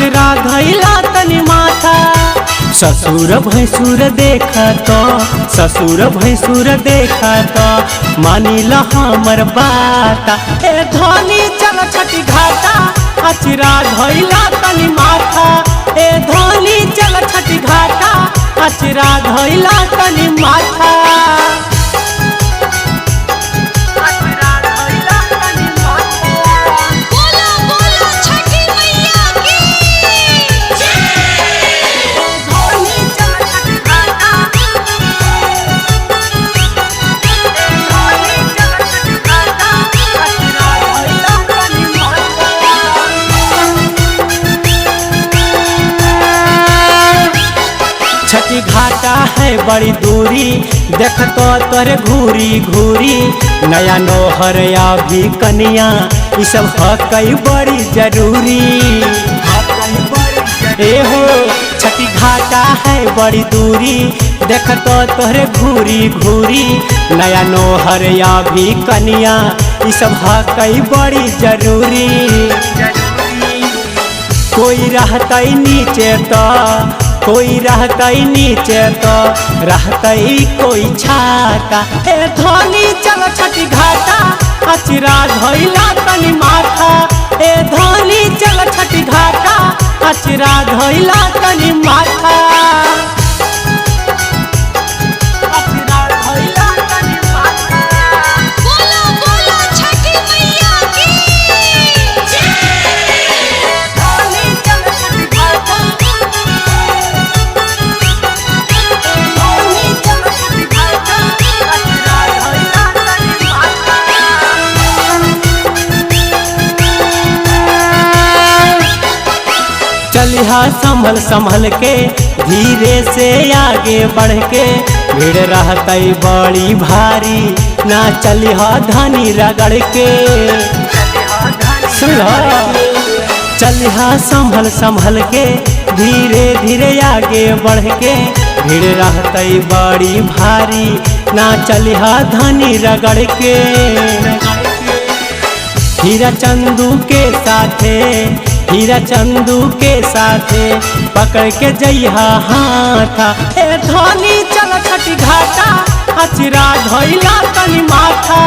अचरा धैला तनी माथा। ससुर भैंसुर देखा तो ससुर भैंसुर देखा तो मानिल हमर बाता। ए धनी चल छठी घाटा अचरा धैला तनी माथा। ए धनी चल छठी घाटा अचरा धैला तनी माथा। छठी घाटा है बड़ी दूरी देख तो तोरे घूरी घूरी। नया नोहर या भी कनिया ये सब हकई बड़ी जरूरी। ए हो छठी घाटा है बड़ी दूरी देख तो तोरे घूरी घूरी। नया नोहर या भी कनिया ये सब हकई बड़ी जरूरी। कोई रहतई नीचे तो कोई रहतई नीचे तो रहतई कोई छाता। ए धनी चल छठी घाटा अचरा धैला तनी माथा। ए धनी चल छठी घाटा अचरा धैला तनी माथा। चलिहा संभल संभल के धीरे से आगे बढ़ के। भीड़ रहतई बड़ी भारी ना चलिहा धनी रगड़ के। चलिहा संभल संभल के धीरे धीरे आगे बढ़ के। भीड़ रहतई बड़ी भारी ना चलिहा धनी रगड़ के। हीरा चंदू के साथे हीरा चंदू के साथे पकड़ के जइहा हाथा। ए धनी चल छठी घाटा अचरा धैला तनी माथा।